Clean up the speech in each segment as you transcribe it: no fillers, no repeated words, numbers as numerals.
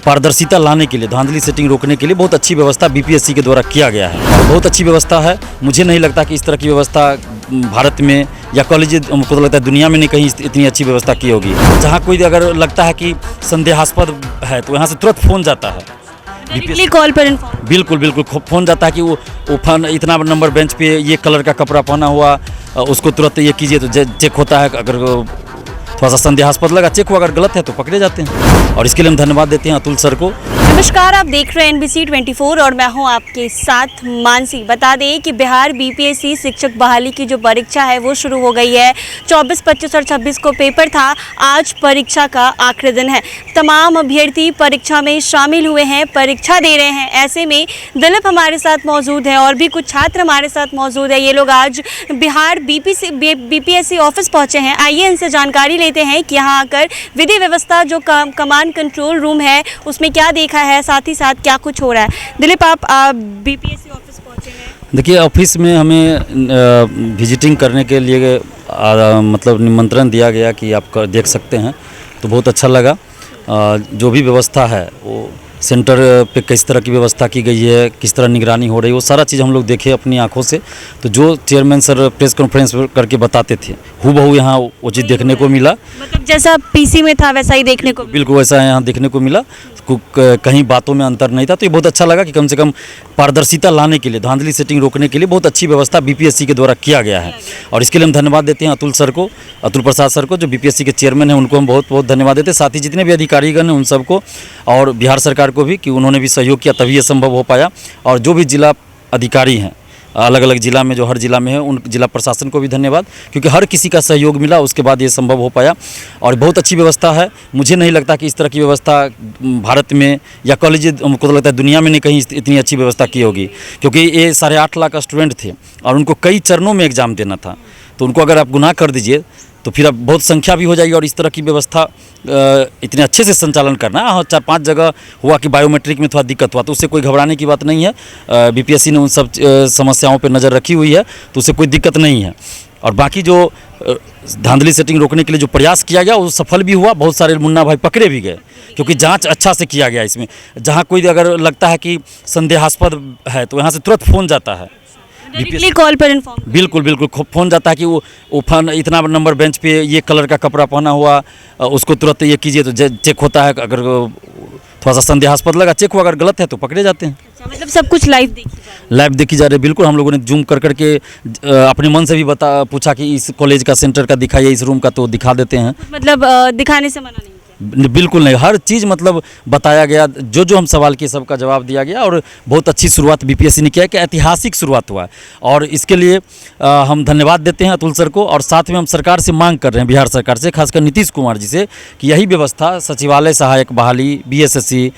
पारदर्शिता लाने के लिए, धांधली सेटिंग रोकने के लिए बहुत अच्छी व्यवस्था बीपीएससी के द्वारा किया गया है और बहुत अच्छी व्यवस्था है। मुझे नहीं लगता कि इस तरह की व्यवस्था भारत में या कॉलेज, मुझको तो लगता है दुनिया में नहीं कहीं इतनी अच्छी व्यवस्था की होगी। जहाँ कोई अगर लगता है कि संदेहास्पद है तो यहाँ से तुरंत फ़ोन जाता है डायरेक्टली कॉल पर इन्फॉर्म। बिल्कुल बिल्कुल फ़ोन जाता है कि वो फन इतना नंबर बेंच पे ये कलर का कपड़ा पहना हुआ, उसको तुरंत ये कीजिए तो चेक होता है। अगर थोड़ा सा संदेहास्पद लगा चेक हुआ, अगर गलत है तो पकड़े जाते हैं और इसके लिए हम धन्यवाद देते हैं अतुल सर को। नमस्कार, आप देख रहे हैं NBC 24 और मैं हूं आपके साथ मानसी। बता दें कि बिहार बीपीएससी शिक्षक बहाली की जो परीक्षा है वो शुरू हो गई है। 24, 25 और 26 को पेपर था, आज परीक्षा का आखिरी दिन है। तमाम अभ्यर्थी परीक्षा में शामिल हुए हैं, परीक्षा दे रहे हैं। ऐसे में दिलीप हमारे साथ मौजूद है और भी कुछ छात्र हमारे साथ मौजूद है। ये लोग आज बिहार बीपीएससी ऑफिस पहुँचे हैं। आइए इनसे जानकारी लेते हैं कि यहाँ आकर विधि व्यवस्था जो कमांड कंट्रोल रूम है उसमें क्या देखा है, साथ ही साथ क्या कुछ हो रहा है। दिलीप, आप बीपीएससी ऑफिस पहुंचे हैं। देखिए, ऑफिस में हमें विजिटिंग करने के लिए मतलब निमंत्रण दिया गया कि आप देख सकते हैं, तो बहुत अच्छा लगा। जो भी व्यवस्था है वो सेंटर पे किस तरह की व्यवस्था की गई है, किस तरह निगरानी हो रही है, वो सारा चीज़ हम लोग देखे अपनी आंखों से। तो जो चेयरमैन सर प्रेस कॉन्फ्रेंस करके बताते थे हूबहू यहाँ वो चीज़ देखने को मिला। मतलब जैसा पीसी में था वैसा ही देखने को बिल्कुल वैसा यहाँ देखने को मिला, कहीं बातों में अंतर नहीं था। तो ये बहुत अच्छा लगा कि कम से कम पारदर्शिता लाने के लिए, धांधली सेटिंग रोकने के लिए बहुत अच्छी व्यवस्था बीपीएससी के द्वारा किया गया है और इसके लिए हम धन्यवाद देते हैं अतुल सर को, अतुल प्रसाद सर को, जो बीपीएससी के चेयरमैन हैं, उनको हम बहुत बहुत धन्यवाद देते हैं। साथ ही जितने भी अधिकारीगण हैं उन सबको और बिहार सरकार को भी कि उन्होंने भी सहयोग किया, तभी ये संभव हो पाया। और जो भी जिला अधिकारी हैं अलग अलग जिला में, जो हर जिला में है, उन जिला प्रशासन को भी धन्यवाद, क्योंकि हर किसी का सहयोग मिला, उसके बाद ये संभव हो पाया और बहुत अच्छी व्यवस्था है। मुझे नहीं लगता कि इस तरह की व्यवस्था भारत में या कॉलेज, मुझको तो लगता है दुनिया में नहीं कहीं इतनी अच्छी व्यवस्था की होगी, क्योंकि ये 8.5 लाख स्टूडेंट थे और उनको कई चरणों में एग्ज़ाम देना था। तो उनको अगर आप गुनाह कर दीजिए तो फिर अब बहुत संख्या भी हो जाएगी और इस तरह की व्यवस्था इतने अच्छे से संचालन करना। हाँ, 4-5 जगह हुआ कि बायोमेट्रिक में थोड़ा दिक्कत हुआ, तो उससे कोई घबराने की बात नहीं है। बीपीएससी ने उन सब समस्याओं पर नज़र रखी हुई है, तो उससे कोई दिक्कत नहीं है। और बाकी जो धांधली सेटिंग रोकने के लिए जो प्रयास किया गया वो सफल भी हुआ, बहुत सारे मुन्ना भाई पकड़े भी गए, क्योंकि जांच अच्छा से किया गया इसमें। जहां कोई अगर लगता है कि संदेहास्पद है तो यहाँ से तुरंत फ़ोन जाता है डायरेक्टली कॉल पर इन्फॉर्म। बिल्कुल बिल्कुल फ़ोन जाता है कि वो फन इतना नंबर बेंच पे ये कलर का कपड़ा पहना हुआ, उसको तुरंत ये कीजिए तो चेक होता है। अगर थोड़ा सा संदेहास्पद लगा चेक हुआ, अगर गलत है तो पकड़े जाते हैं। अच्छा, मतलब सब कुछ लाइव देखी जा रही है। बिल्कुल, हम लोगों ने जूम कर करके अपने मन से भी पूछा कि इस कॉलेज का सेंटर का दिखाइए, इस रूम का, तो दिखा देते हैं। मतलब दिखाने से मना नहीं? बिल्कुल नहीं, हर चीज़ मतलब बताया गया, जो हम सवाल किए सबका जवाब दिया गया और बहुत अच्छी शुरुआत बीपीएससी ने किया है कि ऐतिहासिक शुरुआत हुआ है और इसके लिए हम धन्यवाद देते हैं अतुल सर को। और साथ में हम सरकार से मांग कर रहे हैं, बिहार सरकार से, खासकर नीतीश कुमार जी से, कि यही व्यवस्था सचिवालय सहायक बहाली, बीएसएससी,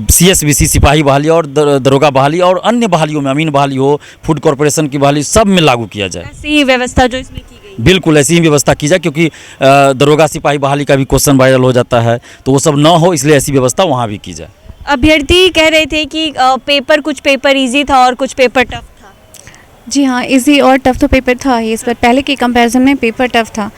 सीएसबीसी सिपाही बहाली और दरोगा बहाली और अन्य बहालियों में, अमीन बहाली हो, फूड कॉरपोरेशन की बहाली, सब में लागू किया जाए। ऐसी व्यवस्था जो इसमें की गई, बिल्कुल ऐसी ही व्यवस्था की जाए, क्योंकि दरोगा सिपाही बहाली का भी क्वेश्चन वायरल हो जाता है, तो वो सब ना हो, इसलिए ऐसी व्यवस्था वहाँ भी की जाए। अभ्यर्थी कह रहे थे कि कुछ पेपर इजी था और कुछ पेपर टफ था। जी हाँ, इजी और टफ़ तो पेपर था ही, इस पर पहले के कंपैरिजन में पेपर टफ़ था।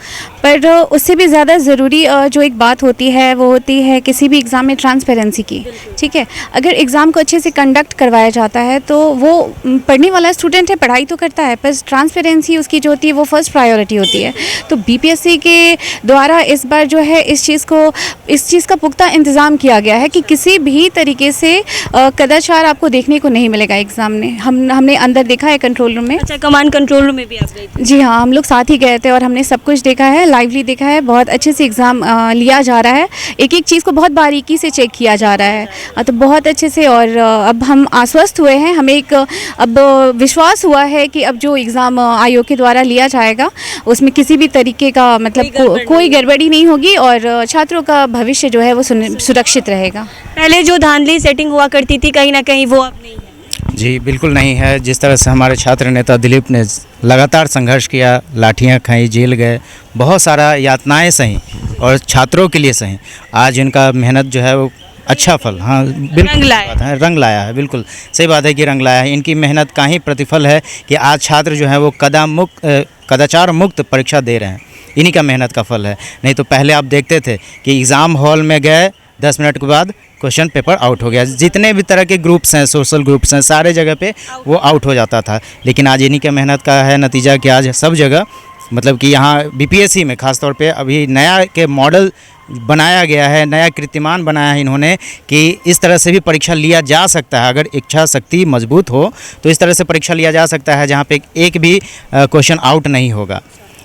पर उससे भी ज़्यादा ज़रूरी जो एक बात होती है वो होती है किसी भी एग्ज़ाम में ट्रांसपेरेंसी की। ठीक है, अगर एग्ज़ाम को अच्छे से कंडक्ट करवाया जाता है तो वो पढ़ने वाला स्टूडेंट है, पढ़ाई तो करता है, पर ट्रांसपेरेंसी उसकी जो होती है वो फर्स्ट प्रायोरिटी होती है। तो बीपीएससी के द्वारा इस बार जो है इस चीज़ का पुख्ता इंतज़ाम किया गया है कि किसी भी तरीके से कदाचार आपको देखने को नहीं मिलेगा एग्ज़ाम में। हमने अंदर देखा है कंट्रोल में। अच्छा, कमांड कंट्रोल रूम में भी आप गए थे? जी हाँ, हम लोग साथ ही गए थे और हमने सब कुछ देखा है, लाइवली देखा है। बहुत अच्छे से एग्ज़ाम लिया जा रहा है, एक एक चीज़ को बहुत बारीकी से चेक किया जा रहा है, तो बहुत अच्छे से। और अब हम आश्वस्त हुए हैं, हमें एक अब विश्वास हुआ है कि अब जो एग्ज़ाम आयोग के द्वारा लिया जाएगा उसमें किसी भी तरीके का मतलब कोई गड़बड़ी नहीं होगी और छात्रों का भविष्य जो है वो सुरक्षित रहेगा। पहले जो धांधली सेटिंग हुआ करती थी कहीं ना कहीं वो अब नहीं है? जी बिल्कुल नहीं है। जिस तरह से हमारे छात्र नेता दिलीप ने लगातार संघर्ष किया, लाठियां खाई, जेल गए, बहुत सारा यातनाएं सही और छात्रों के लिए सही, आज इनका मेहनत जो है वो अच्छा फल, हाँ बिल्कुल रंग लाया है। बिल्कुल सही बात है कि रंग लाया है। इनकी मेहनत का ही प्रतिफल है कि आज छात्र जो है वो कदाचार मुक्त परीक्षा दे रहे हैं, इन्हीं का मेहनत का फल है। नहीं तो पहले आप देखते थे कि एग्ज़ाम हॉल में गए 10 मिनट के बाद क्वेश्चन पेपर आउट हो गया। जितने भी तरह के ग्रुप्स हैं, सोशल ग्रुप्स हैं, सारे जगह पे वो आउट हो जाता था। लेकिन आज इन्हीं के मेहनत का है नतीजा कि आज सब जगह मतलब कि यहाँ बीपीएससी में ख़ास तौर पे अभी नया के मॉडल बनाया गया है, नया कीर्तिमान बनाया है इन्होंने कि इस तरह से भी परीक्षा लिया जा सकता है। अगर इच्छा शक्ति मजबूत हो तो इस तरह से परीक्षा लिया जा सकता है जहाँ पे एक भी क्वेश्चन आउट नहीं होगा।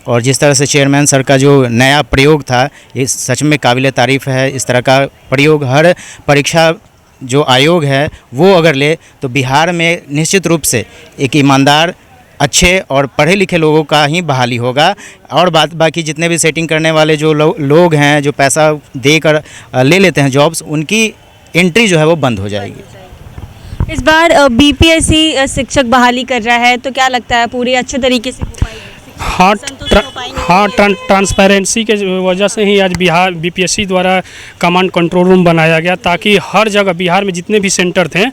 और जिस तरह से चेयरमैन सर का जो नया प्रयोग था ये सच में काबिल तारीफ़ है। इस तरह का प्रयोग हर परीक्षा जो आयोग है वो अगर ले तो बिहार में निश्चित रूप से एक ईमानदार, अच्छे और पढ़े लिखे लोगों का ही बहाली होगा। और बाकी जितने भी सेटिंग करने वाले जो लोग हैं, जो पैसा देकर ले लेते हैं जॉब्स, उनकी एंट्री जो है वो बंद हो जाएगी। इस बार बीपीएससी शिक्षक बहाली कर रहा है तो क्या लगता है पूरी अच्छे तरीके से हो पाएगी? हाँ ट्रांसपेरेंसी के वजह से ही आज बिहार बीपीएससी द्वारा कमांड कंट्रोल रूम बनाया गया ताकि हर जगह बिहार में जितने भी सेंटर थे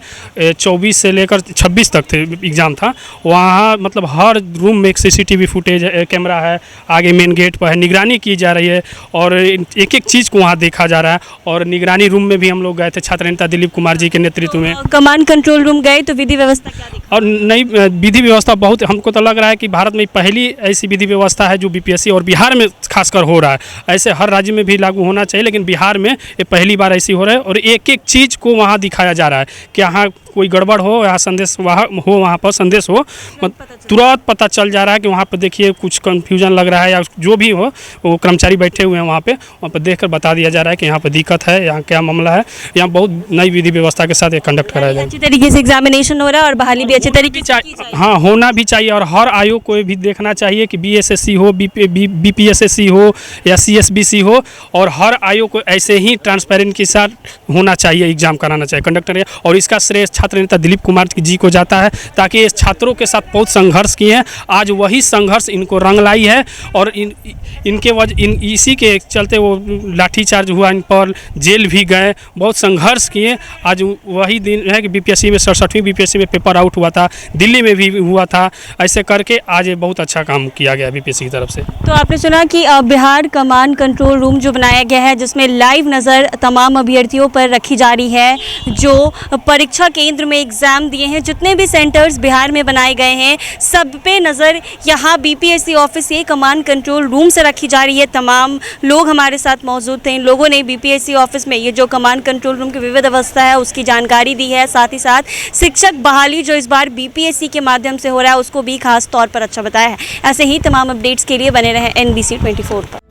24 से लेकर 26 तक थे एग्ज़ाम था, वहाँ मतलब हर रूम में एक सीसीटीवी फुटेज कैमरा है, आगे मेन गेट पर है, निगरानी की जा रही है और एक एक चीज़ को वहाँ देखा जा रहा है। और निगरानी रूम में भी हम लोग गए थे छात्र नेता दिलीप कुमार जी के नेतृत्व में। कमांड कंट्रोल रूम गए तो विधि व्यवस्था क्या दिखी? और नई विधि व्यवस्था बहुत, हमको तो लग रहा है कि भारत में पहली ऐसी विधि व्यवस्था है जो बीपीएससी और बिहार में खासकर हो रहा है। ऐसे हर राज्य में भी लागू होना चाहिए लेकिन बिहार में ये पहली बार ऐसी हो रहा है और एक एक चीज़ को वहाँ दिखाया जा रहा है कि यहाँ कोई गड़बड़ हो, यहाँ संदेश वहाँ पर संदेश हो, तुरंत पता चल जा रहा है कि वहाँ पर देखिए कुछ कन्फ्यूजन लग रहा है या जो भी हो, वो कर्मचारी बैठे हुए हैं वहाँ पर देखकर बता दिया जा रहा है कि यहाँ पर दिक्कत है, यहाँ क्या मामला है। यहाँ बहुत नई विधि व्यवस्था के साथ ये कंडक्ट कराया जाए। अच्छी तरीके से एग्जामिनेशन हो रहा है और बहाली भी अच्छे तरीके से की जाए। हाँ, होना भी चाहिए और हर आयोग को भी देखना चाहिए कि बीएसएससी हो, बीपीएसएससी हो या सीएसबीसी हो, और हर आयोग को ऐसे ही ट्रांसपेरेंट के साथ होना चाहिए, एग्जाम कराना चाहिए कंडक्टर। और इसका श्रेय छात्र नेता दिलीप कुमार जी को जाता है ताकि ये छात्रों के साथ बहुत संघर्ष किए हैं। आज वही संघर्ष इनको रंग लाई है और इसी के चलते वो लाठीचार्ज हुआ, इन पर जेल भी गए, बहुत संघर्ष किए। आज वही दिन है कि बीपीएससी में 67वीं बीपीएससी में पेपर आउट हुआ था, दिल्ली में भी हुआ था। ऐसे करके आज ये बहुत अच्छा काम किया गया बीपीएससी की तरफ से। तो आपने सुना कि बिहार कमांड कंट्रोल रूम जो बनाया गया है जिसमें लाइव नज़र तमाम अभ्यर्थियों पर रखी जा रही है जो परीक्षा केंद्र में एग्ज़ाम दिए हैं। जितने भी सेंटर्स बिहार में बनाए गए हैं सब पे नज़र यहाँ बीपीएससी ऑफिस से कमांड कंट्रोल रूम से रखी जा रही है। तमाम लोग हमारे साथ मौजूद थे, इन लोगों ने बीपीएससी ऑफिस में ये जो कमांड कंट्रोल रूम की विविध अवस्था है उसकी जानकारी दी है। साथ ही साथ शिक्षक बहाली जो इस बार बीपीएससी के माध्यम से हो रहा है उसको भी खास तौर पर अच्छा बताया है। ऐसे ही तमाम अपडेट्स के लिए बने रहें NBC 24 पर।